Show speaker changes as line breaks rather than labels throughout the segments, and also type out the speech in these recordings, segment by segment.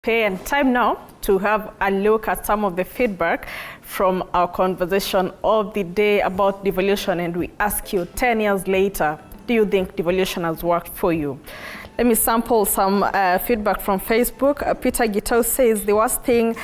Okay, and time now to have a look at some of the feedback from our conversation of the day about devolution, and we ask you 10 years later, do you think devolution has worked for you? Let me sample some feedback from Facebook. Peter Gito says the worst thing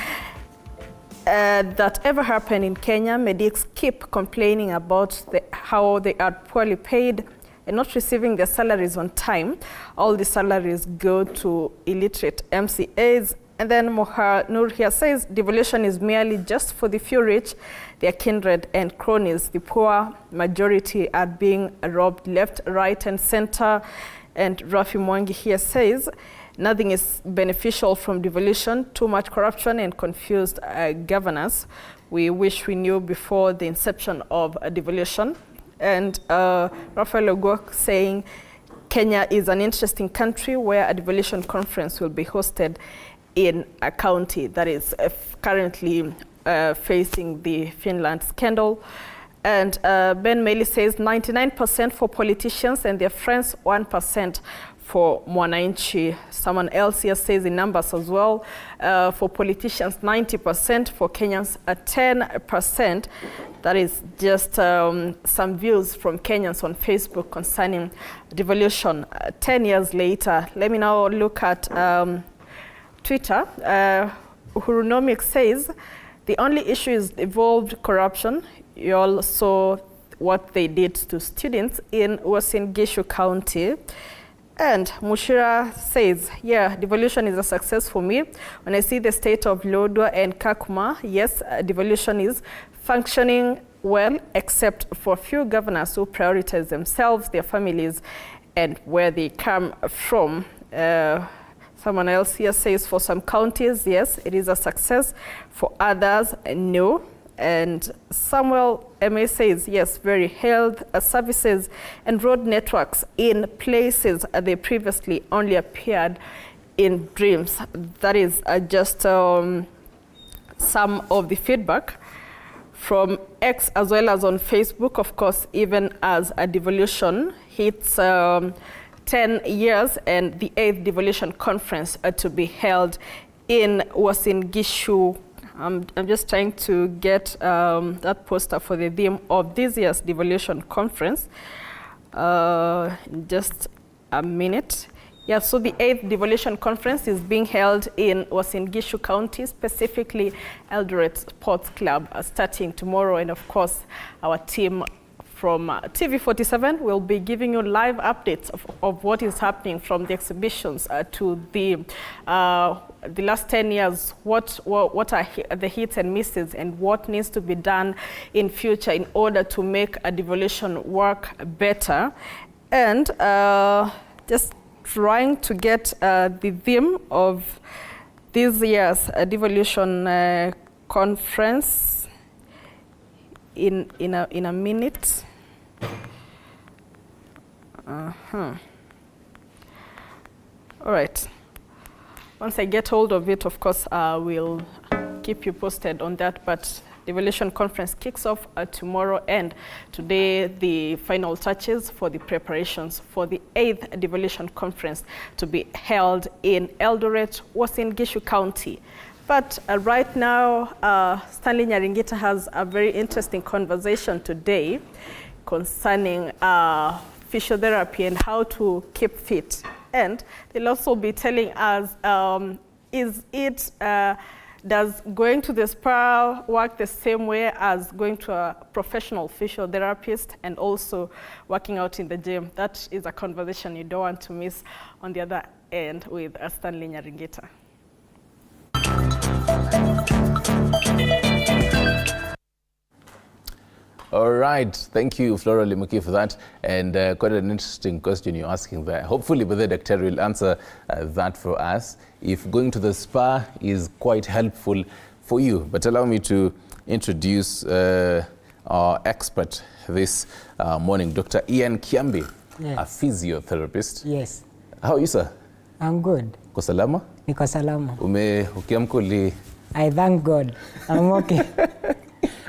that ever happened in Kenya, medics keep complaining about how they are poorly paid and not receiving their salaries on time. All the salaries go to illiterate MCAs. And then Mohar Nur here says devolution is merely just for the few rich, their kindred and cronies. The poor majority are being robbed left, right, and center. And Rafi Mwangi here says nothing is beneficial from devolution, too much corruption and confused governance. We wish we knew before the inception of devolution. And Rafael Ogok saying Kenya is an interesting country where a devolution conference will be hosted in a county that is currently facing the Finland scandal. And Ben Meli says 99% for politicians and their friends, 1% for Mwananchi. Someone else here says the numbers as well. For politicians, 90%, for Kenyans, 10%. That is just some views from Kenyans on Facebook concerning devolution 10 years later. Let me now look at Twitter. Uhurunomic says, the only issue is evolved corruption. You all saw what they did to students in Uasin Gishu County. And Mushira says, yeah, devolution is a success for me. When I see the state of Lodwar and Kakuma, yes, devolution is functioning well, except for a few governors who prioritize themselves, their families, and where they come from. Someone else here says for some counties, yes, it is a success. For others, no. And Samuel M.A. says, yes, very health services and road networks in places they previously only appeared in dreams. That is just some of the feedback from X as well as on Facebook, of course, even as a devolution hits 10 years and the 8th devolution conference to be held in Uasin Gishu. I'm just trying to get that poster for the theme of this year's devolution conference. Just a minute. Yeah, so the 8th devolution conference is being held in Uasin Gishu County, specifically Eldoret Sports Club, starting tomorrow. And of course, our team from TV47 will be giving you live updates of what is happening from the exhibitions to the last 10 years, what are the hits and misses and what needs to be done in future in order to make a devolution work better. And just trying to get the theme of this year's devolution conference in a minute. All right. Once I get hold of it, of course, we'll keep you posted on that. But devolution conference kicks off tomorrow, and today the final touches for the preparations for the 8th devolution conference to be held in Eldoret, Uasin Gishu County. But right now, Stanley Nyaringita has a very interesting conversation today concerning physiotherapy and how to keep fit. And they'll also be telling us, does going to the spa work the same way as going to a professional physiotherapist and also working out in the gym? That is a conversation you don't want to miss on the other end with Stanley Nyaringita.
All right, thank you, Flora Limuki, for that. And quite an interesting question you're asking there. Hopefully, the doctor will answer that for us. If going to the spa is quite helpful for you. But allow me to introduce our expert this morning, Dr. Ian Kiambi,
yes,
a physiotherapist.
Yes.
How are you, sir?
I'm good.
Uko salama?
Niko salama.
Ukiamka
I thank God. I'm okay.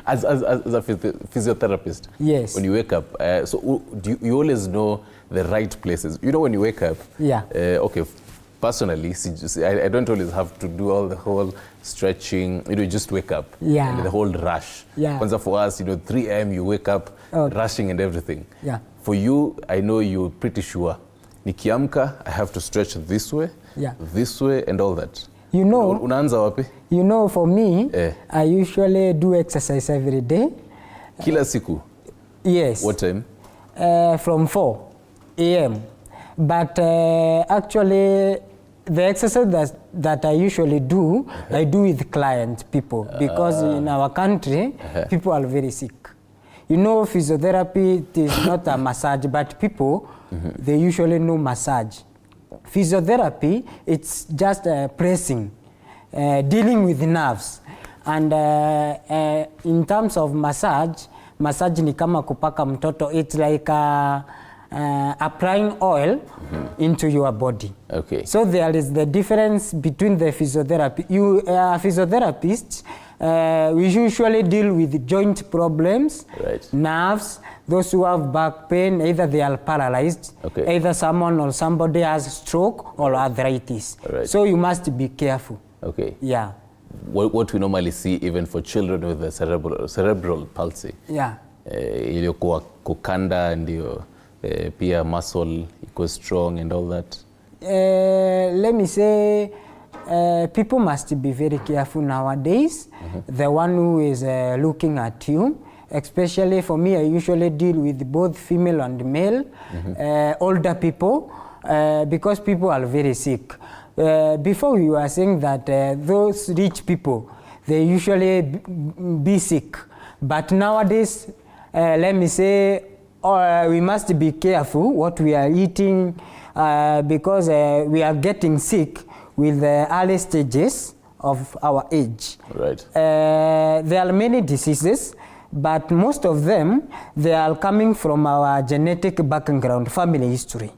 As a physiotherapist,
yes,
when you wake up, so do you always know the right places? You know, when you wake up,
yeah,
okay, personally, I don't always have to do all the whole stretching. You just wake up.
Yeah.
And the whole rush.
Yeah.
Kwanza for us, 3 a.m. you wake up, rushing and everything.
Yeah.
For you, I know you're pretty sure. Nikiamka, I have to stretch this way, this way, and all that.
You know,
unaanza wapi?
You know, for me, I usually do exercise every day.
Kila siku?
Yes.
What time?
From 4 a.m. But actually, the exercise that I usually do, I do with client people, because in our country, people are very sick. You know, physiotherapy, it is not a massage, but people, they usually know massage. Physiotherapy, it's just pressing, dealing with nerves. And in terms of massage ni kama kupaka mtoto. It's like applying oil into your body.
Okay.
So there is the difference between the physiotherapy. You physiotherapists, we usually deal with joint problems, nerves, those who have back pain, either they are paralyzed, either someone or somebody has stroke or arthritis. So you must be careful.
Okay.
Yeah.
What we normally see even for children with the cerebral palsy.
Yeah.
Iliyokuwa kukanda ndio pia muscle iko strong and all that.
Let me say, people must be very careful nowadays. The one who is looking at you, especially for me, I usually deal with both female and male, older people, because people are very sick. Before you were saying that those rich people, they usually be sick. But nowadays, let me say, we must be careful what we are eating, because we are getting sick with the early stages of our age.
Right.
There are many diseases, but most of them, they are coming from our genetic background, family history.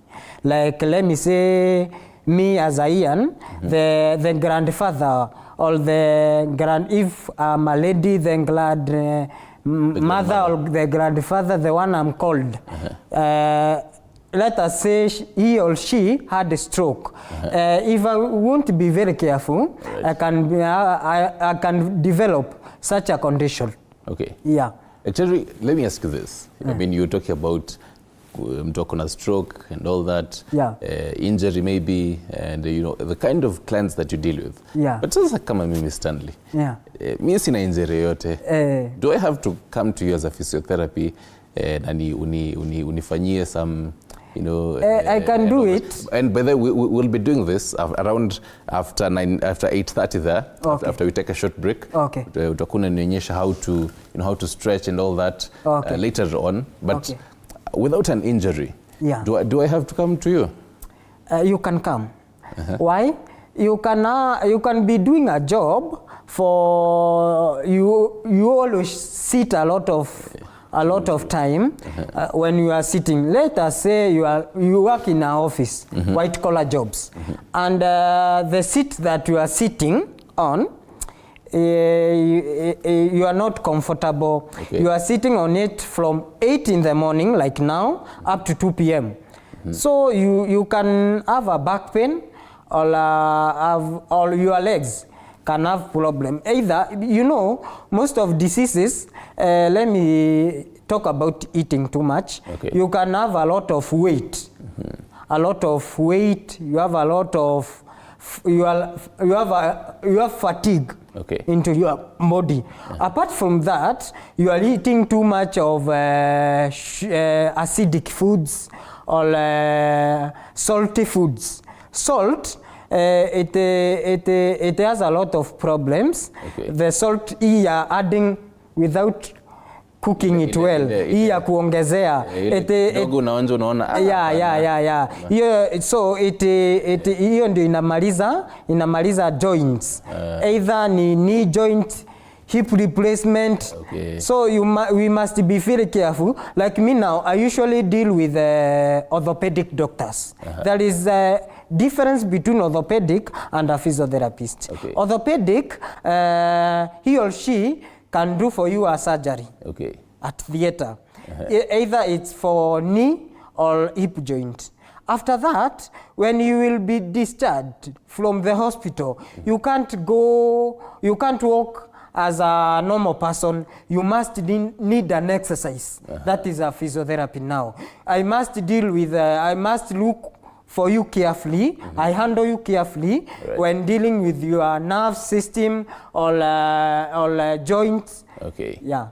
Like, let me say, me as a Ian, the grandfather, or if I'm a lady, the mother or the grandfather, the one I'm called. Let us say he or she had a stroke. If I won't be very careful, I can develop such a condition.
Okay.
Yeah.
Actually, let me ask you this. I mean, you're talking about mtu akona stroke and all that, injury maybe, and the kind of clients that you deal with.
Yeah.
But sasa kama mimi Stanley, mimi sina injury yote. Do I have to come to you as a physiotherapy and unifanyie some,
I can do it.
And by the way, we'll be doing this around after 8:30 there, after we take a short break.
Okay.
Utakuwa unanionyesha how to stretch and all that later on. But without an injury, do I have to come to you?
You can come. Why? You can be doing a job for you always sit a lot of time when you are sitting. Let us say you work in an office, white collar jobs, and the seat that you are sitting on, you are not comfortable. You are sitting on it from 8 in the morning, like now, up to 2 p.m. So you can have a back pain, or your legs can have problem. Either, most of diseases, let me talk about eating too much. You can have a lot of weight. A lot of weight, you have a lot of, you have fatigue into your body. Apart from that, you are eating too much of acidic foods or salty foods. Salt, it has a lot of problems. The salt you are adding without cooking it well. Hii ya kuongezea.
Dogo unaonja unaona.
So hiyo ndio inamaliza joints. Either ni knee joint, hip replacement. So we must be very careful. Like me now, I usually deal with orthopedic doctors. There is a difference between orthopedic and a physiotherapist. Orthopedic, he or she can do for you a surgery at theater. Either it's for knee or hip joint. After that, when you will be discharged from the hospital, you can't walk as a normal person. You must need an exercise. That is a physiotherapy now. I must look for you carefully. I handle you carefully when dealing with your nerve system or joints.
Okay.
Yeah.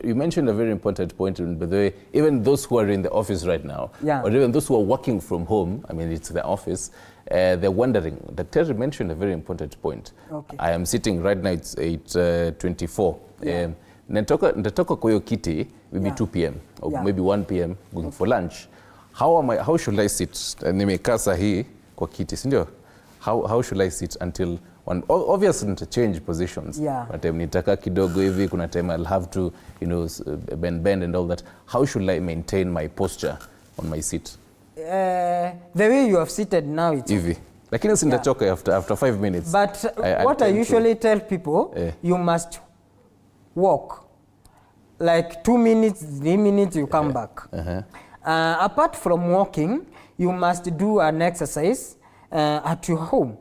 You mentioned a very important point, by the way, even those who are in the office right now, or even those who are working from home, I mean, it's the office, they're wondering. Dr. mentioned a very important point.
Okay.
I am sitting right now, it's 8:24. Nitatoka kwa hiyo kiti, maybe 2 p.m. or maybe 1 p.m. going for lunch. How should I sit? Nimekaa sahi kwa kiti, sindio? How should I sit until one? Obviously to change positions. Kuna time nitaka kidogo hivi, kuna time I'll have to, bend and all that. How should I maintain my posture on my seat?
The way you have seated now, it's
hivi. Lakini sitachoka after 5 minutes.
But what I usually tell people, you must walk. Like 2 minutes, 3 minutes, you come back. Apart from walking, you must do an exercise at your home.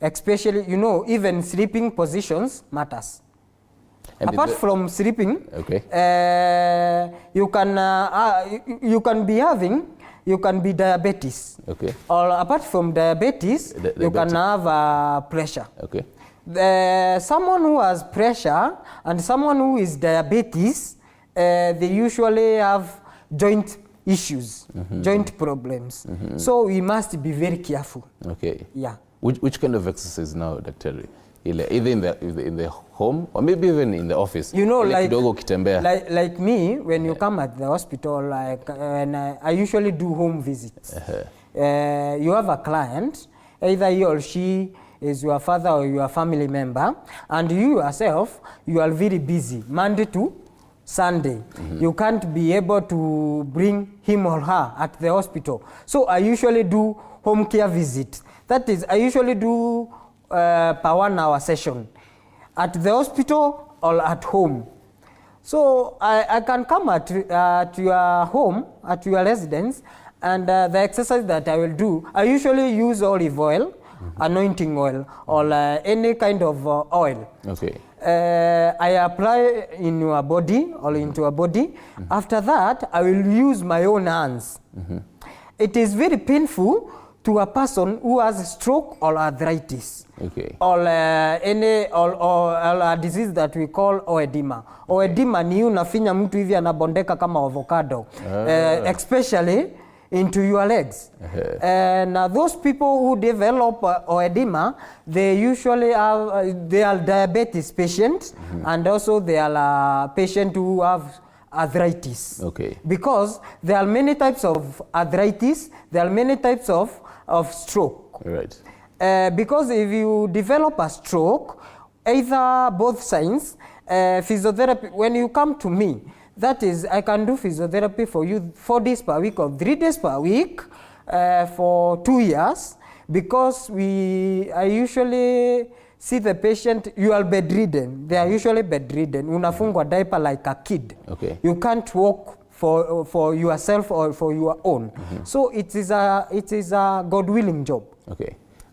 Especially, even sleeping positions matters. And apart from sleeping, you can be diabetes. Or apart from diabetes, you can have pressure. Someone who has pressure and someone who is diabetes, they usually have joint issues, joint problems. So we must be very careful. Yeah.
Which kind of exercise now, Dr. Either in the home or maybe even in the office?
Like me, when you come at the hospital, and I usually do home visits. You have a client, either he or she is your father or your family member, and you yourself, you are very busy, Monday to Sunday. You can't be able to bring him or her at the hospital. So I usually do home care visits. That is, I usually do per 1 hour session at the hospital or at home. So I can come at your home, at your residence, and the exercise that I will do, I usually use olive oil, anointing oil, or any kind of oil. I apply in your body or into your body. After that, I will use my own hands. It is very painful to a person who has a stroke or arthritis, or a disease that we call oedema. Oedema ni unafinya mtu hivi anabondeka kama avocado, especially into your legs. And those people who develop oedema, they usually they are diabetes patients, and also they are patients who have arthritis. Because there are many types of arthritis, there are many types of stroke. Because if you develop a stroke, either both signs, physiotherapy, when you come to me, that is, I can do physiotherapy for you 4 days per week or 3 days per week for 2 years, because I usually see the patient, you are bedridden. They are usually bedridden. Unafungwa diaper like a kid. You can't walk for yourself or for your own. So it is a God-willing job.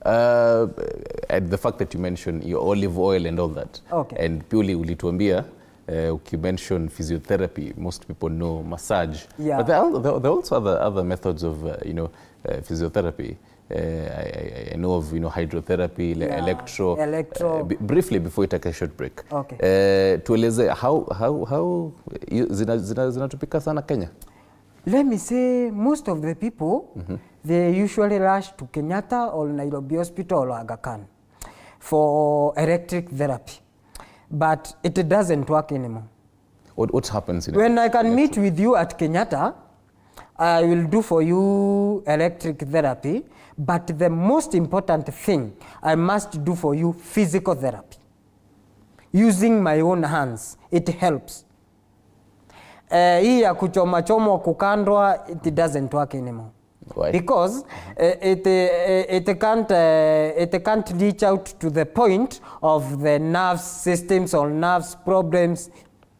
And the fact that you mentioned your olive oil and all that, and purely ulituambia, you mentioned physiotherapy, most people know massage, but there are also other methods of physiotherapy. I know of hydrotherapy, electro. Briefly before we take a short break. Tueleze how zinatupika sana Kenya?
Let me say, most of the people, they usually rush to Kenyatta or Nairobi Hospital or Aga Khan for electric therapy. But it doesn't work anymore.
What happens?
When I can meet with you at Kenyatta, I will do for you electric therapy, but the most important thing, I must do for you physical therapy. Using my own hands, it helps. Hii ya kuchoma kukandwa, it doesn't work anymore.
Why?
Because it can't reach out to the point of the nerve systems or nerves problems,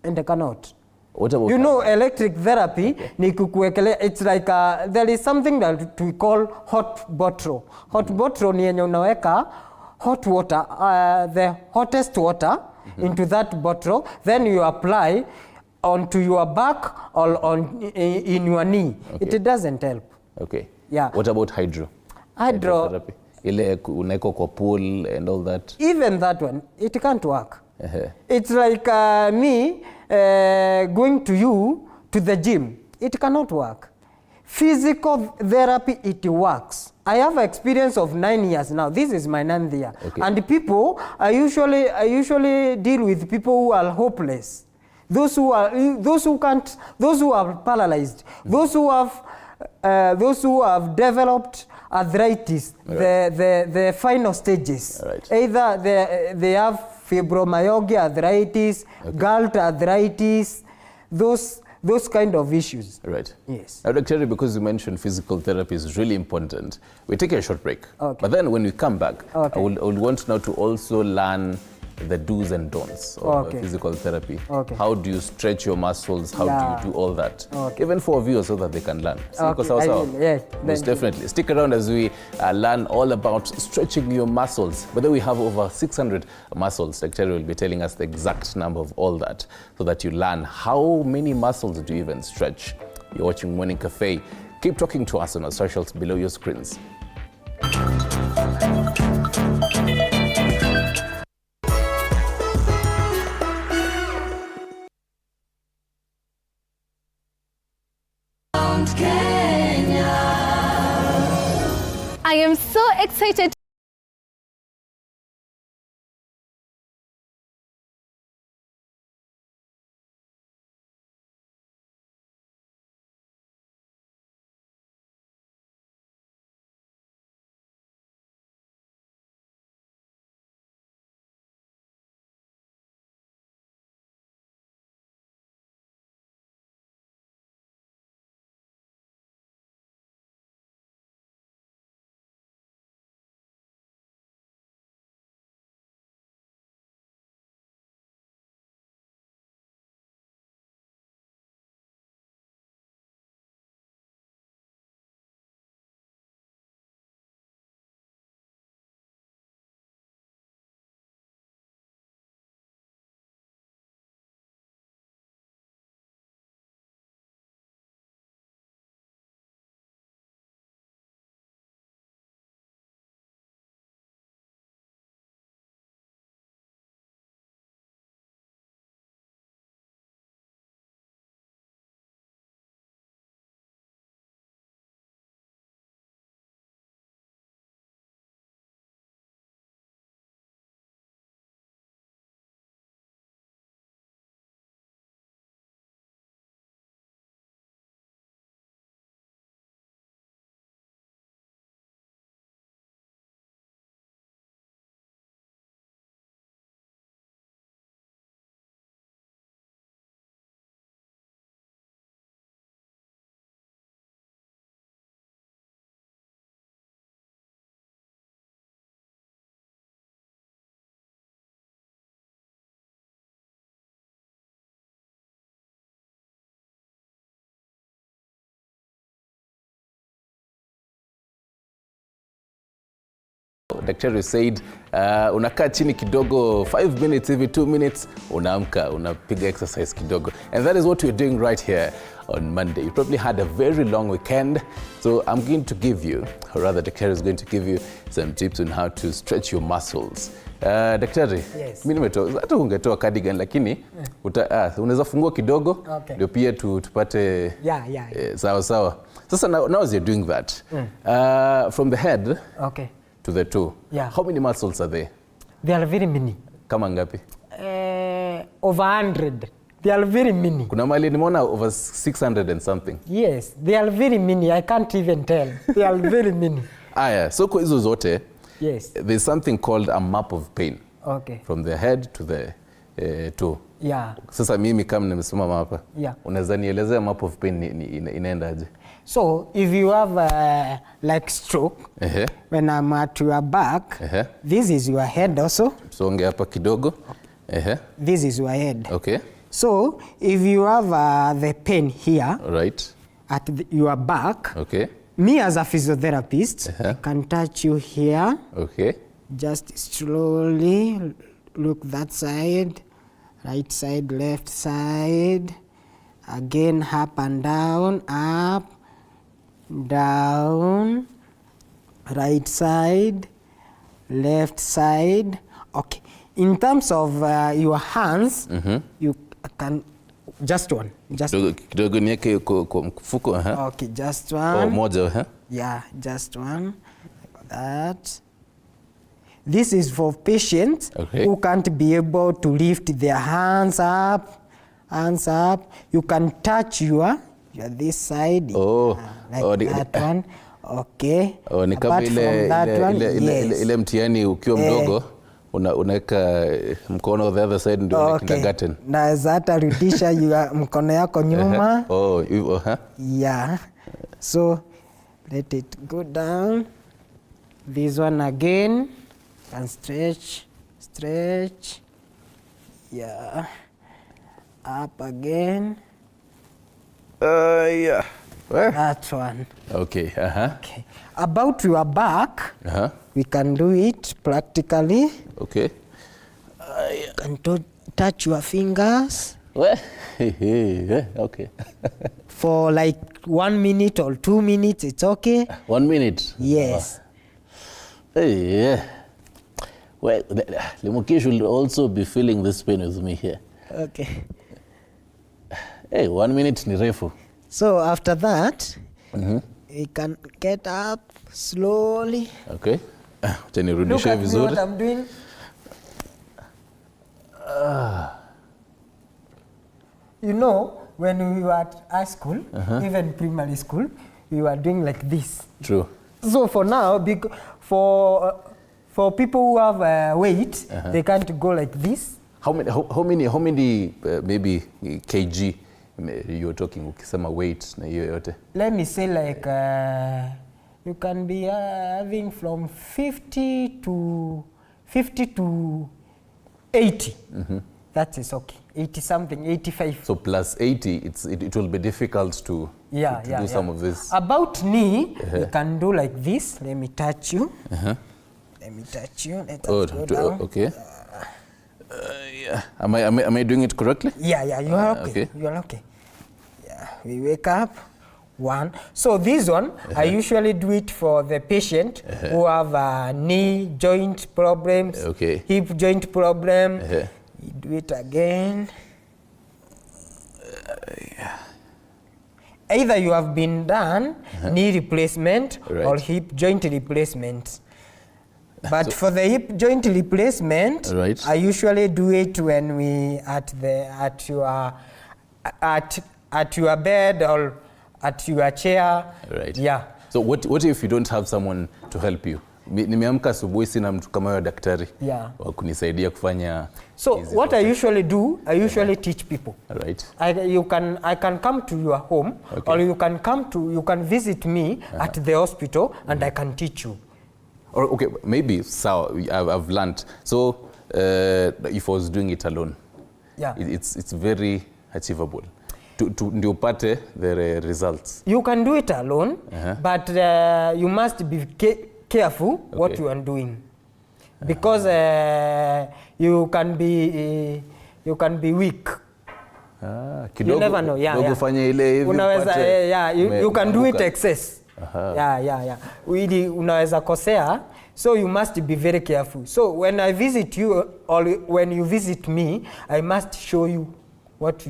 and they cannot.
What about
you know, electric therapy, ni kukuwekelea, it's like there is something that we call hot bottle. Hot bottle ni yenye unaweka hot water, the hottest water into that bottle, then you apply onto your back or in your knee.
Okay.
It doesn't help.
Okay.
Yeah.
What about hydrotherapy? Ile unaweka kwa pool and all that.
Even that one, it can't work. It's like me going to the gym. It cannot work. Physical therapy, it works. I have experience of 9 years now. This is my 9th year.
Okay.
And people, I usually deal with people who are hopeless. Those who can't, those who are paralyzed, those who have developed arthritis, the final stages.
Right.
Either they have fibromyalgia arthritis, gout arthritis, those kind of issues.
Right.
Yes.
Now, Dr. because you mentioned physical therapy is really important, we take a short break.
Okay.
But then when we come back,
Okay.
I would want now to also learn the do's and don'ts of
Okay.
physical therapy.
Okay.
How do you stretch your muscles? How do you do all that?
Okay.
Even for viewers so that they can learn. See,
Okay, I will, yes,
Most
thank you.
definitely. Stick around as we learn all about stretching your muscles. But then we have over 600 muscles. Dr. will be telling us the exact number of all that so that you learn how many muscles do you even stretch. You're watching Morning Cafe. Keep talking to us on our socials below your screens.
I am so excited.
Daktari said unakaa chini kidogo 5 minutes hivi 2 minutes unaamka unapiga exercise kidogo, and that is what we're doing right here on Monday. You probably had a very long weekend, so I'm going to give you, or rather Daktari is going to give you some tips on how to stretch your muscles. Daktari,
yes.
Mimi nimetoa hata ungetoa cardigan lakini unaweza fungua kidogo ndio pia tupate sawa sawa. Sasa now as you're doing that, from the head to the toe, how many muscles are there?
They are very many.
Kama ngapi?
Over 100. They are very many.
Kuna mali nimeona over 600 and something.
Yes, they are very many. I can't even tell. They are very many.
So kwa hizo zote,
yes,
there's something called a map of pain.
Okay.
From the head to the toe.
Yeah.
Sasa mimi kama nimesimama hapa, unaweza nielezea map of pain inaendaje?
So if you have like stroke, when I'm at your back, this is your head also.
Songe hapa kidogo.
This is your head.
Okay.
So if you have the pain here
Right.
at your back,
Okay.
me as a physiotherapist, I can touch you here.
Okay.
Just slowly look that side, right side, left side, again up and down, up, down, right side, left side. Okay. In terms of your hands, you can just one. Just
Kidogo niweke kwa mfuko.
okay, just one.
Moja.
Yeah, just one. Like that. This is for patients who can't be able to lift their hands up. Hands up. You can touch your this side. Like that one. Okay.
Ni kama ile mtihani ukiwa mdogo unaweka mkono the other side ndio kindergarten.
Naweza hata rudisha mkono yako nyuma. Yeah. So let it go down. This one again. And stretch. Yeah. Up again.
Yeah.
That one.
Okay.
Okay. About your back, we can do it practically.
Okay.
You can touch your fingers.
Okay.
For like 1 minute or 2 minutes, it's okay.
1 minute?
Yes.
Yeah. Well, Limuki should also be feeling this pain with me here.
Okay.
Hey, 1 minute ni refu.
So after that, we can get up slowly.
Okay.
Look at me what I'm doing. You know, when we were at high school, even primary school, we were doing like this.
True.
So for now, for people who have weight, they can't go like this.
How many maybe kg you're talking ukisema weight na hiyo yote?
Let me say like you can be having from 50 to 80. That is okay. 80 something, 85.
So plus 80, it will be difficult to do some of this.
About knee, you can do like this. Let me touch you. Let me touch you. Let us go down.
Okay. Yeah. Am I doing it correctly?
Yeah, you are okay. You are okay. Yeah, we wake up. One. So this one, I usually do it for the patient who have knee joint problems, hip joint problem. You do it again. Either you have been done knee replacement or hip joint replacement. But for the hip joint replacement, I usually do it when we at your bed or at your chair.
Right.
Yeah.
So what if you don't have someone to help you? Nimeamka asubuhi sina mtu kama wewe daktari wa kunisaidia kufanya.
So what I usually do, I usually teach people.
Right.
I can come to your home or you can visit me at the hospital and I can teach you.
Or okay, maybe so I've learned. So if I was doing it alone, it's very achievable. Ndio upate the results.
You can do it alone, but you must be careful what you are doing, because you can be weak.
You
never know.
You
can do it excess. Unaweza kosea, so you must be very careful. So when I visit you or when you visit me, I must show you what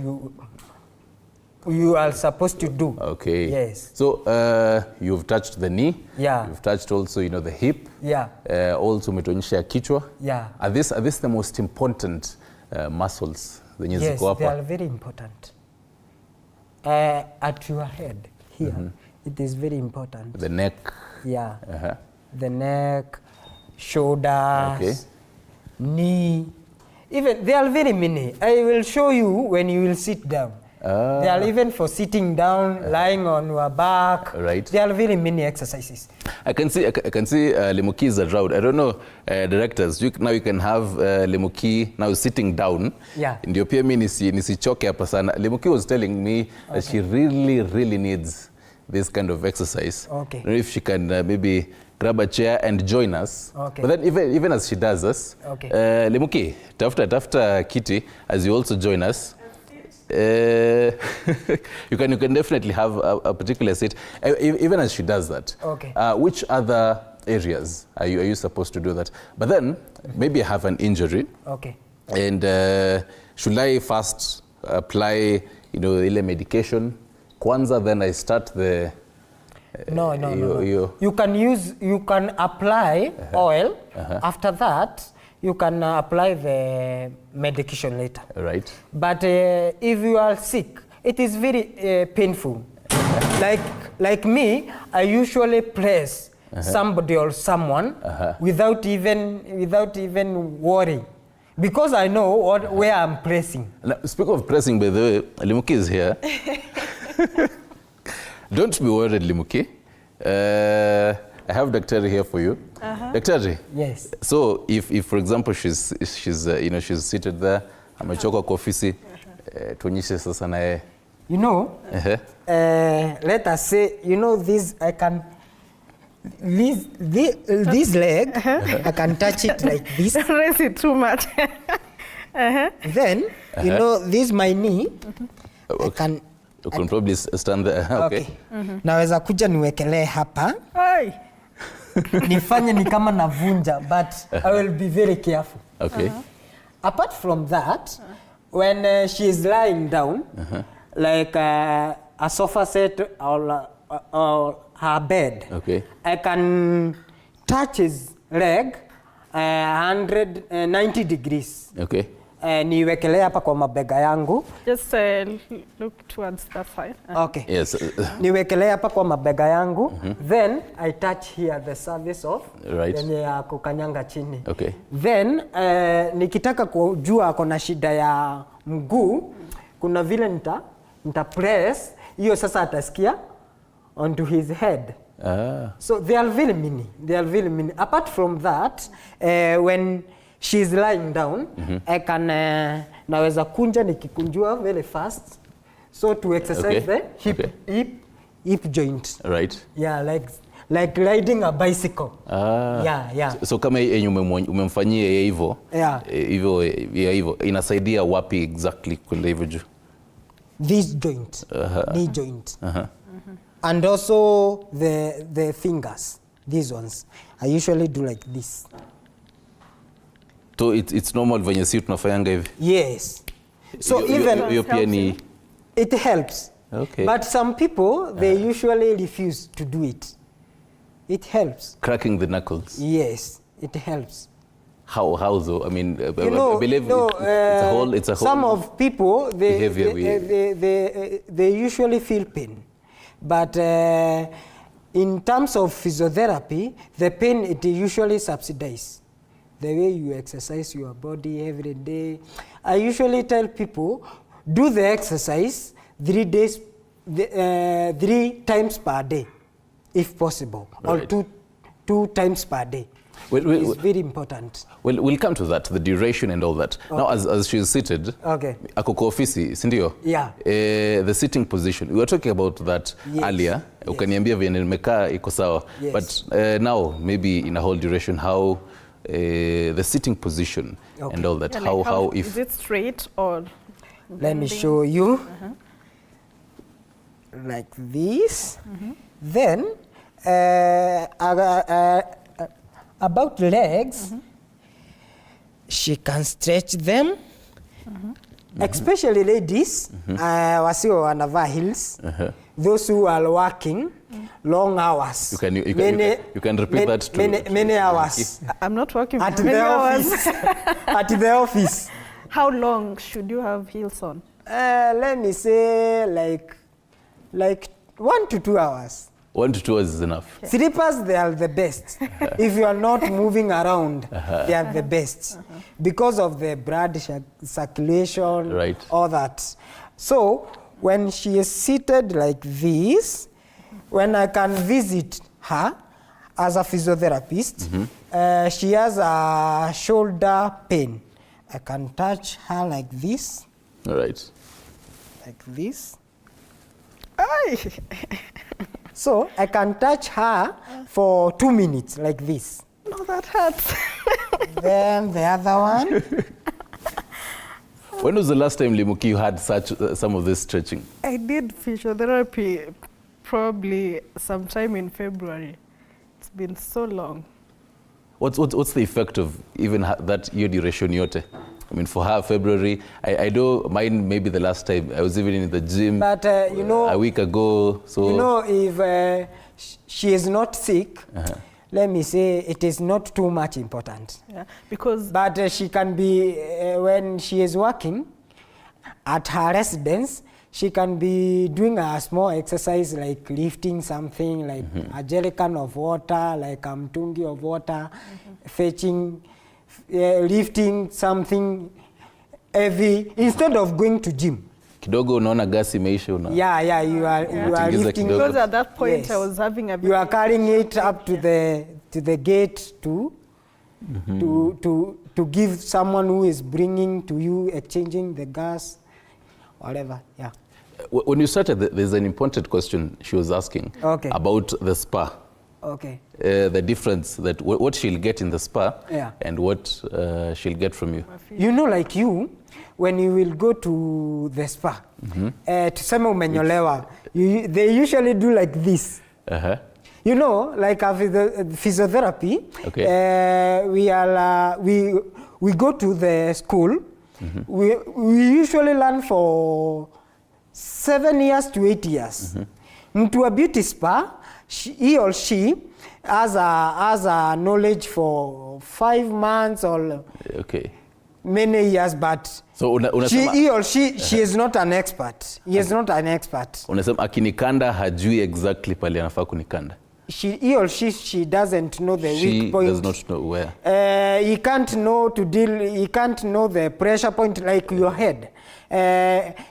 you are supposed to do.
Okay.
Yes.
So you've touched the knee.
Yeah.
You've touched also, the hip.
Yeah.
Also umetuonyesha kichwa.
Yeah.
Are this the most important muscles?
Yes, they are very important. At your head here, it is very important.
The neck.
Yeah. The neck, shoulders, knee. Even they are very many. I will show you when you will sit down. They are even for sitting down, lying on your back.
Right.
There are very many exercises.
I can see Lemuki is around. I don't know, directors, now you can have Lemuki now sitting down.
Yeah.
Ndio pia mimi nisichoke hapa sana. Lemuki was telling me that she really needs this kind of exercise.
Okay.
I don't know if she can maybe grab a chair and join us.
Okay.
But then even as she does this,
Okay.
Lemuki, tafuta kiti as you also join us. You can definitely have a particular seat, even as she does that.
Okay.
Which other areas are you supposed to do that? But then maybe I have an injury.
Okay.
And should I first apply, ile medication kwanza, then I start the
No. You can apply oil. After that, you can apply the medication later.
Right.
But if you are sick, it is very painful. Like me, I usually press somebody or someone without even worry, because I know where I'm pressing.
Now, speak of pressing, by the way, Lemuki is here. Don't be worried, Lemuki. I have Daktari here for you. Daktari.
Yes.
So if for example she's seated there, amechoka kwa ofisi, tuonyeshe sasa naye.
Let us say, this I can this leg I can touch it like this.
Raise it too much.
Then this my knee.
Okay.
I can.
You can probably stand there. Okay.
Naweza kuja niwekelee hapa.
Ay.
Nifanye ni kama navunja, but I will be very careful.
Okay.
Apart from that, when she is lying down, like a sofa set or her bed,
Okay.
I can touch his leg 190 degrees.
Okay.
Niwekelee hapa kwa mabega yangu.
Just look towards that side.
Okay.
Yes.
Niwekelee hapa kwa mabega yangu. Then I touch here the surface of
Right.
yenye ya kukanyanga chini.
Okay.
Then nikitaka kujua ako na shida ya mguu, kuna vile nita press hiyo, sasa atasikia onto his head. So they are very many. Apart from that, when she's lying down, I can naweza kunja nikikunjua very fast, so to exercise the hip joint.
Right.
Yeah, like riding a bicycle. Yeah.
So kama yenye umemfanyia hivyo,
Yeah.
hivyo inasaidia wapi exactly kwenda hivyo juu?
This joint, knee joint. And also the fingers, these ones. I usually do like this.
So it's normal venye si tunafanyanga hivi?
Yes. So even
pia ni
it helps.
Okay.
But some people, they usually refuse to do it. It helps.
Cracking the knuckles.
Yes, it helps.
How though? I mean, I believe it's a whole.
Some of people
behavior
they usually feel pain, but in terms of physiotherapy, the pain it usually subsidizes. The way you exercise your body every day. I usually tell people, do the exercise 3 times per day, if possible,
Right.
or two times per day. It's very important.
We'll come to that, the duration and all that. Okay. Now, as she's seated, ako kwa ofisi, si ndio?
Yeah.
The sitting position, we were talking about that earlier. Ukaniambia vile nimekaa iko sawa.
Yes.
But now, maybe in a whole duration, how the sitting position and all that,
Yeah,
how if...
Is it straight or...
Let me show you. Like this. Then, about legs, she can stretch them, especially ladies, wasio wanavaa heels, those who are working long hours.
You can repeat that to
many hours.
I'm not working
At
for many
the
hours.
office. At the office.
How long should you have heels on?
Let me say like 1 to 2 hours.
1 to 2 hours is enough.
Slippers, they are the best. If you are not moving around, they are the best. Because of the blood circulation,
Right.
all that. So, when she is seated like this, when I can visit her as a physiotherapist, she has a shoulder pain. I can touch her like this.
All right.
Like this. So I can touch her for 2 minutes like this.
No, that hurts.
Then the other one.
When was the last time, Limuki, you had some of this stretching?
I did physiotherapy probably sometime in February. It's been so long.
What's the effect of even that year duration yote? I mean, for her, February, I know mine maybe the last time I was even in the gym,
But you know,
a week ago. So
you know, if she is not sick, let me say it is not too much important.
Yeah, because
But she can be, when she is working at her residence, she can be doing a small exercise like lifting something, like a jerrycan of water, like a mtungi of water, fetching, lifting something heavy, instead of going to gym.
kidogo unaona gas imeisha una.
Yeah, you are
Tingiza
lifting.
kidogo.
because at that point
Yes.
I was having a
You are carrying it up to the gate to give someone who is bringing to you, exchanging the gas, whatever. Yeah.
When you started, there's an important question she was asking about the spa.
Okay.
The difference that what she'll get in the spa and what she'll get from you.
You know, like you, when you will go to the spa, tuseme umenyolewa, they usually do like this. You know, like physiotherapy, we go to the school, we usually learn for 7 years to 8 years. Mtu wa beauty spa, he or she has a knowledge for 5 months or many years, but
so
he or she is not an expert. He is not an expert.
Unasema akinikanda hajui exactly pale anafaa kunikanda.
He or she doesn't know the weak point.
She does not know where.
He can't know he can't know the pressure point like your head.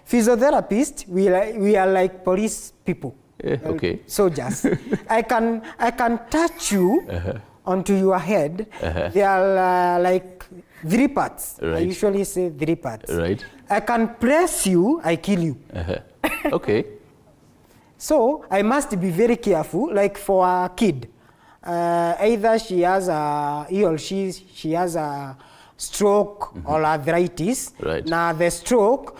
Physiotherapists, we are like police people. Soldiers. I can touch you onto your head. They are like 3 parts. I usually say 3 parts. I can press you, I kill you. So I must be very careful, like for a kid. Either she has he or she has a stroke or arthritis. Now the stroke,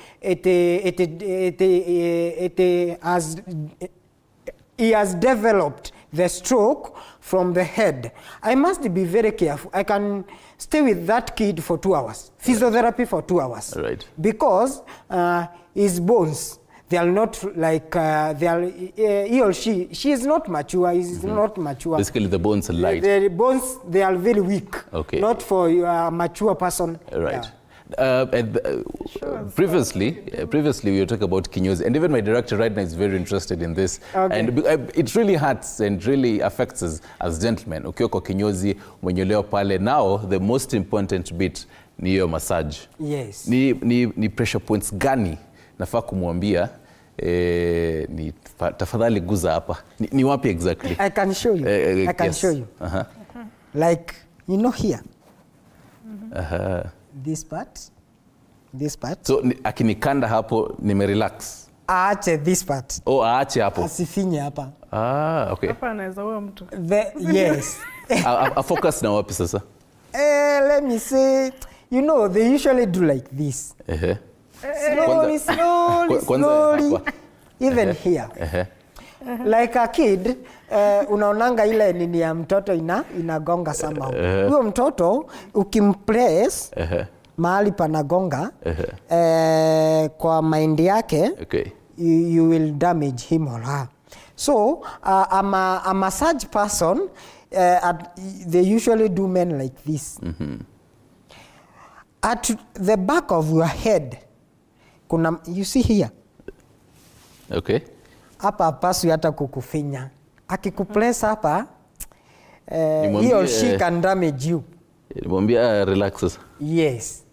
he has developed the stroke from the head. I must be very careful. I can stay with that kid for 2 hours, physiotherapy for 2 hours, because his bones, they are not like he or she is not mature. Is not mature.
Basically, the bones are light.
The bones, they are very weak. Not for a mature person. Previously we were talking about kinyozi, and even my director right now is very interested in this. And it really hurts and really affects us as gentlemen. Ukiwa kwa kinyozi, umenyolewa pale. Now the most important bit ni hiyo massage. Yes.
Ni pressure points gani nafaa kumwambia ni tafadhali guza hapa? Ni wapi exactly?
I can show you. I can show you. Like, you know here. This part.
So akinikanda hapo nimerelax.
Aache this part.
Aache hapo.
Asifinye hapa.
Hapa anaweza huwa mtu.
Yes.
A focus na wapi sasa?
Let me say, you know, they usually do like this. Slowly. Even here. Like a kid, unaonanga ile nini ya mtoto inagonga somehow. Huyo mtoto ukimpress mahali panagonga kwa mind yake, you will damage him or her. So a massage person, they usually do men like this. At the back of your head, you see here. Hapa hapaswi hata kukufinya. Akikupress hapa, he or she can damage you.
Nimwambia relax.
Yes.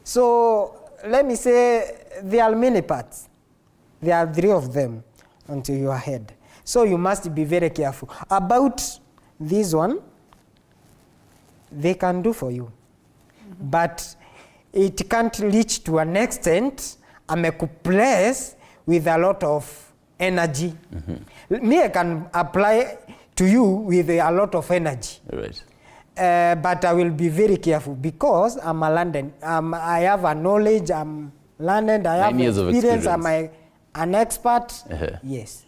So let me say there are many parts. There are 3 of them onto your head. So you must be very careful. About this one, they can do for you. But it can't reach to an extent amekuplace with a lot of energy. Me, I can apply to you with a lot of energy.
Right.
But I will be very careful because I'm a London. I have a knowledge, I'm learned, I have
9 years of experience.
I'm an expert. Yes.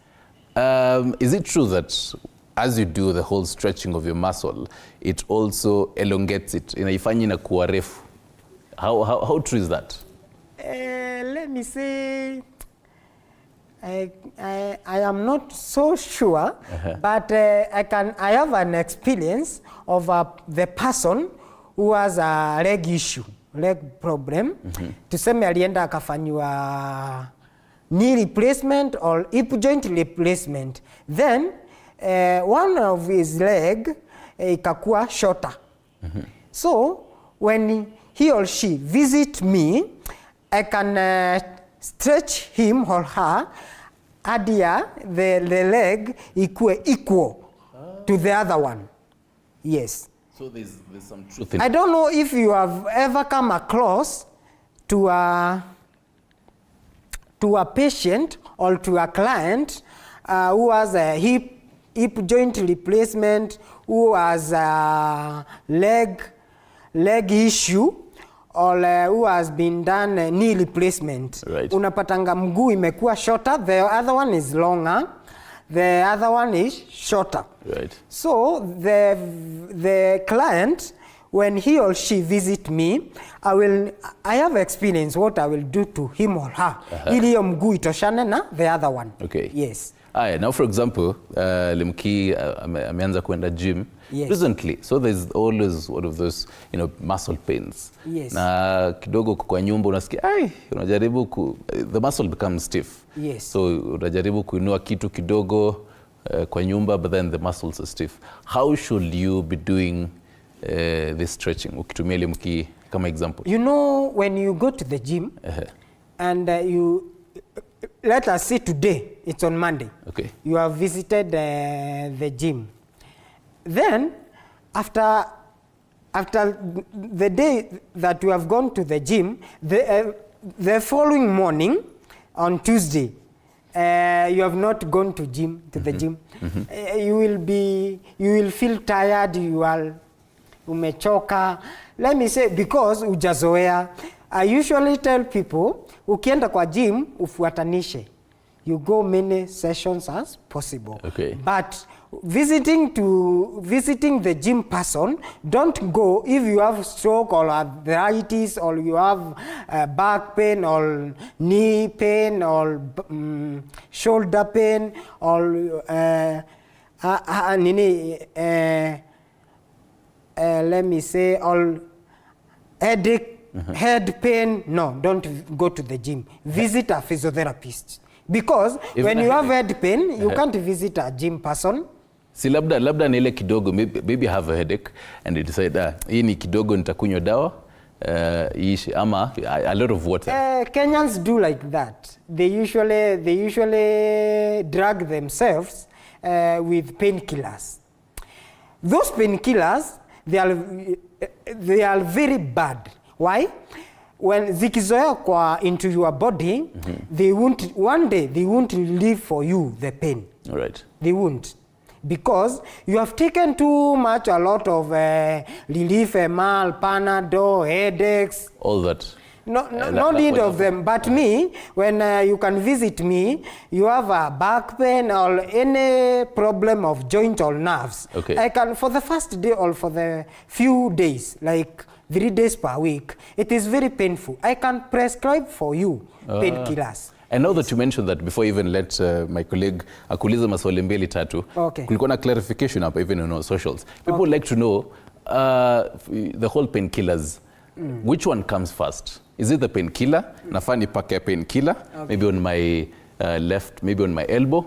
Is it true that as you do the whole stretching of your muscle, it also elongates it? Inaifanyi inakuwa refu. How true is that?
Let me say, I am not so sure, but I have an experience of the person who has a leg issue, leg problem. Tuseme alienda akafanywa knee replacement or hip joint replacement. Then one of his leg ikakuwa shorter. So when he or she visit me, I can stretch him or her adia the leg equal to the other one. Yes.
So there's some truth in
I don't know if you have ever come across to a patient or to a client who has a hip joint replacement, who has a leg issue, or who has been done knee replacement.
Right.
Unapatanga mguu imekuwa shorter, the other one is longer, the other one is shorter.
Right.
So the client, when he or she visit me, I have experience what I will do to him or her. Ili hiyo mguu itoshane na the other one.
Okay.
Yes.
Now for example, Limki ameanza kwenda gym recently. So there's always one of those, muscle pains.
Yes.
Na kidogo kwa nyumba unasikia, unajaribu the muscle becomes stiff.
Yes.
So unajaribu kuinua kitu kidogo kwa nyumba, but then the muscles are stiff. How should you be doing this stretching? Ukitumia Limki kama example.
When you go to the gym and let us say today, it's on Monday.
Okay.
You have visited the gym. Then, after the day that you have gone to the gym, the following morning, on Tuesday, you have not gone to the gym. You will feel tired. You are umechoka. Let me say, because ujazoea. I usually tell people, ukienda kwa gym, ufuatanishe. You go many sessions as possible.
Okay.
But visiting the gym person, don't go if you have stroke or arthritis or you have back pain or knee pain or shoulder pain or let me say, or headache. Head pain, no, don't go to the gym. Visit a physiotherapist. Because when you have head pain, you can't visit a gym person.
Si labda ni ile kidogo, maybe I have a headache and they decide, hii ni kidogo nitakunywa dawa, iishi, ama a lot of water.
Kenyans do like that. They usually drug themselves with painkillers. Those painkillers, they are very bad. Why? When zikizoea into your body, one day they won't relieve for you the pain.
All right.
They won't. Because you have taken a lot of relief, Panadol, headaches.
All that.
No need of them. But me, when you can visit me, you have a back pain or any problem of joint or nerves.
Okay.
I can, for the first day or for the few days, like 3 days per week, it is very painful. I can prescribe for you painkillers.
And now that you mentioned that, before I even let my colleague akuuliza maswali mbili tatu,
okay,
kulikuwa na clarification hapa even on our socials. People like to know the whole painkillers. Which one comes first? Is it the painkiller? Nafaa nipake painkiller, maybe on my left, maybe on my elbow,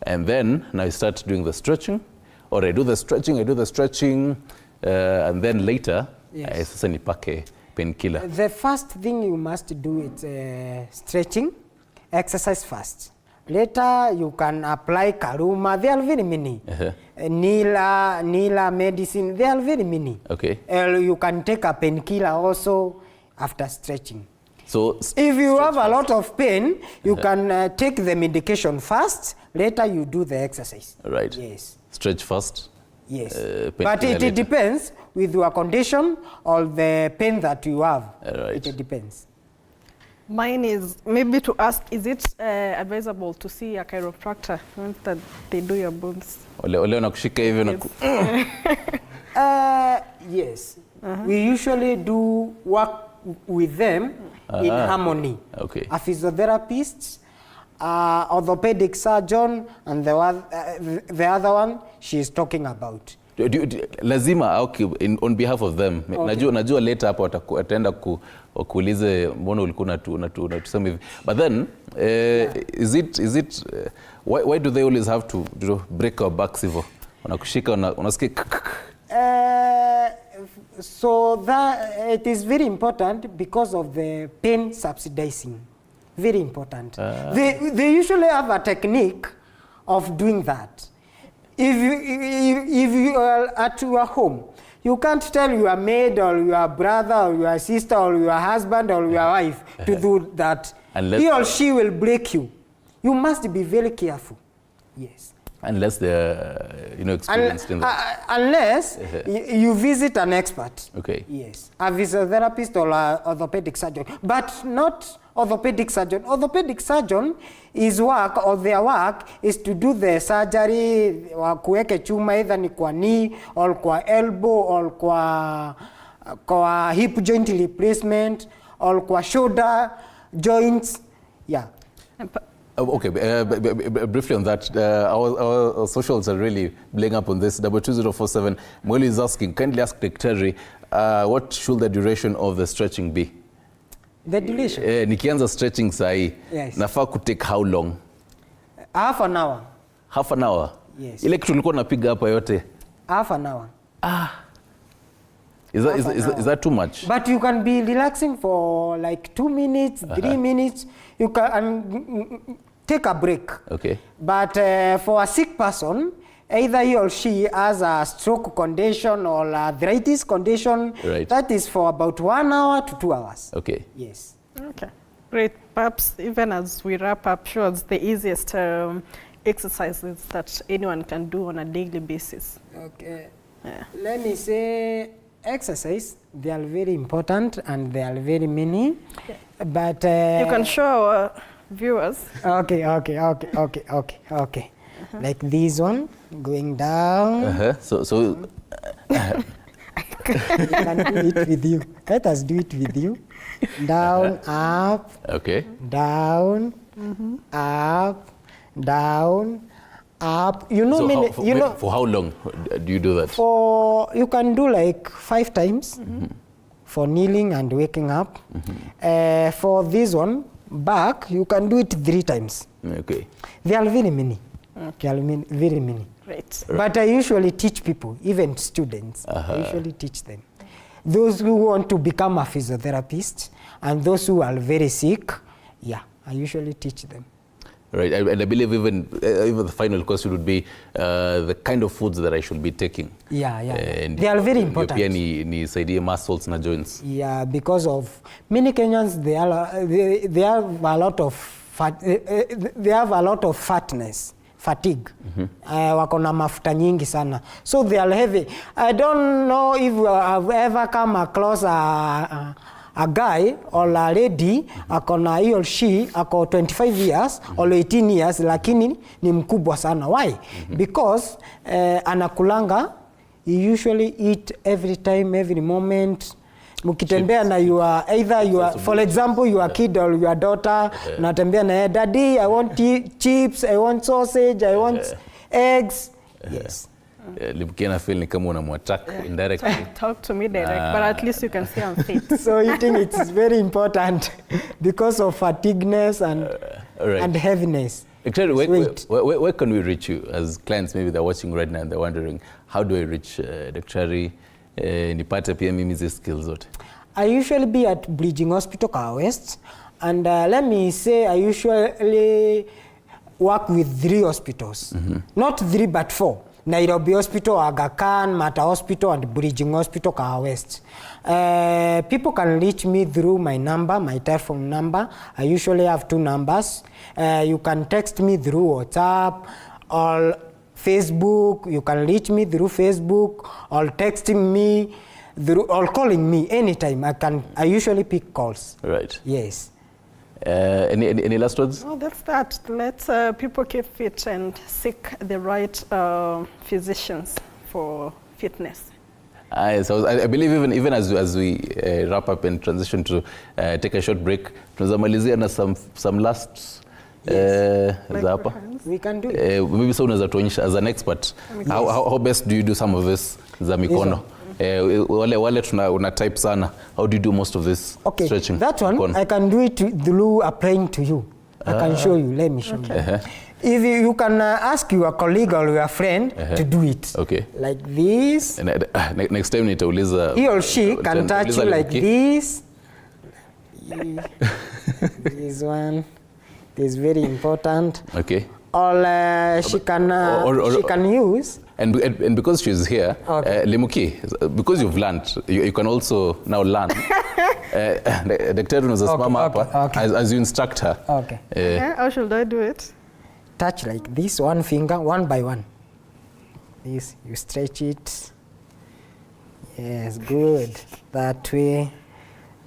and then now I start doing the stretching, or I do the stretching, and then later, sasa nipake painkiller.
The first thing you must do is stretching, exercise first. Later, you can apply karuma. They are very many. Nila medicine. They are very many.
Okay.
You can take a painkiller also after stretching.
So
if you have a lot of pain, you can take the medication first. Later, you do the exercise.
Right.
Yes.
Stretch first.
Yes. But it depends with your condition or the pain that you have.
Right.
It depends.
Mine is maybe to ask, is it advisable to see a chiropractor once that they do your bones?
Ole nakushika hivyo na
yes. We usually do work with them in harmony.
Okay.
A physiotherapist, orthopedic surgeon, and the other one she is talking about.
Lazima okay, on behalf of them.
Okay.
Najua later hapo wataenda kuulize mbona ulikuwa unatusema hivi. But then is it why do they always have to break our backs hivyo? Wanakushika unasikia
so that it is very important because of the pain subsidizing. Very important. They usually have a technique of doing that. If you are at your home, you can't tell your maid or your brother or your sister or your husband or your wife to do that. Unless he or she will break you. You must be very careful. Yes.
Unless they're experienced in that.
Unless you visit an expert.
Okay.
Yes. A physiotherapist or an orthopedic surgeon. But not orthopedic surgeon. Orthopedic surgeon is work, or their work is to do the surgery, kuweke chuma either ni kwa knee or kwa elbow or kwa hip joint replacement or kwa shoulder joints. Yeah.
Okay, briefly on that, our socials are really playing up on this. 22047, Mweli is asking, kindly ask Daktari, what should the duration of the stretching be?
The duration?
Nikianza stretching sahi,
yes.
Nafaa take how long?
Half an hour.
Half an hour?
Yes.
Ile kitu nilikuwa napiga hapa yote?
Half an hour.
Is that too much?
But you can be relaxing for like 2 minutes, 3 minutes. You can take a break.
Okay.
But for a sick person, either he or she has a stroke condition or arthritis condition,
right.
That is for about 1 hour to 2 hours.
Okay.
Yes.
Okay. Great. Perhaps even as we wrap up, sure, it's the easiest exercises that anyone can do on a daily basis.
Okay.
Yeah.
Let me say exercise, they are very important and they are very many. Yeah. But
you can show our viewers.
Okay. Like this one going down.
So
we can do it with you. Let us do it with you. Down, up.
Okay.
Down, up, down, up. So
for how long do you do that?
You can do like 5 times for kneeling and waking up. For this one, back, you can do it 3 times.
Okay.
There are very many. Okay. There are very many.
Right.
But I usually teach people, even students. I usually teach them. Those who want to become a physiotherapist and those who are very sick, yeah, I usually teach them.
Right, and I believe even the final question would be the kind of foods that I should be taking.
Yeah.
And
they are very important.
Pia nisaidie muscles na joints.
Yeah, because of many Kenyans, they have a lot of fatness, fatigue. Wako na mafuta nyingi sana. So they are heavy. I don't know if you have ever come across a guy or a lady akona he or she ako 25 years or 18 years lakini ni mkubwa sana. Why? Because anakulanga, you usually eat every time, every moment. Mukitembea na for example your kid or your daughter, natembea na daddy, I want chips, I want sausage, I want eggs. Yes.
Libukiana feel ni kama unamwattack indirectly.
Talk to me direct, but at least you can see I'm fit.
So eating it is very important because of fatigueness and heaviness.
Actually, where can we reach you as clients? Maybe they're watching right now and they're wondering, how do I reach Daktari? Nipate pia mimi hizi skills zote.
I usually be at Bridging Hospital Car West, And let me say I usually work with 3 hospitals. Not 3 but 4. Nairobi Hospital, Aga Khan, Mata Hospital, and Bridging Hospital, Kaha West. People can reach me through my number, my telephone number. I usually have 2 numbers. You can text me through WhatsApp or Facebook. You can reach me through Facebook or texting me through or calling me anytime. I usually pick calls.
Right.
Yes.
Any last words?
Oh, that's that. Let people keep fit and seek the right physicians for fitness.
So I believe even as we wrap up and transition to take a short break, tunazamalizia na some last
Like
we can do it.
Maybe so unaweza tuonyesha as an expert how best do you do some of this za mikono? Wale una type sana, how do you do most of this stretching?
That one I can do it through applying to you. I can show you. Let me show you. If you can ask your colleague or your friend to do it.
Okay.
Like this.
And, next time nitauliza.
He or she can touch you like this. This one. This is very important.
Okay.
Or she can use.
And because she's here, Limuki, because you've learned, you can also now learn. Daktari unaweza simama hapa as you instruct her.
Okay.
How should I do it?
Touch like this, one finger, one by one. This, you stretch it. Yes, good. That way.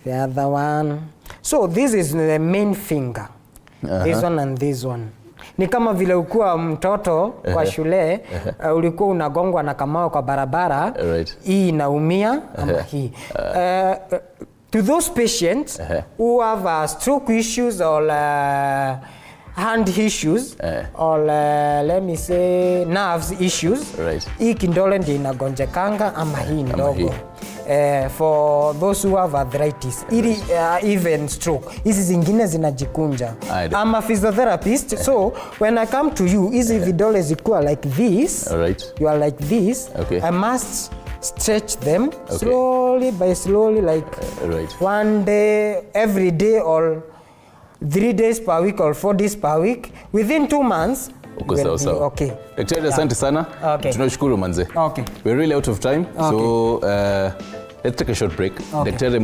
The other one. So this is the main finger. This one and this one. Ni kama vile ukuwa mtoto kwa shule, ulikuwa unagongwa na kamao kwa barabara, hii inaumia ama hii. To those patients who have stroke issues or hand issues or let me say nerves issues, hii kindole ndio inagonjekanga ama hii ndogo. For those who have arthritis, even stroke, hizi zingine zinajikunja. I'm a physiotherapist, so when I come to you, hizi vidole zikuwa like this, you are like this, I must stretch them slowly by slowly, like one day, every day, or 3 days per week or 4 days per week. Within 2 months, okay.
Daktari, asante sana. Tunashukuru manze. We're really out of time, so let's take a short break. Daktari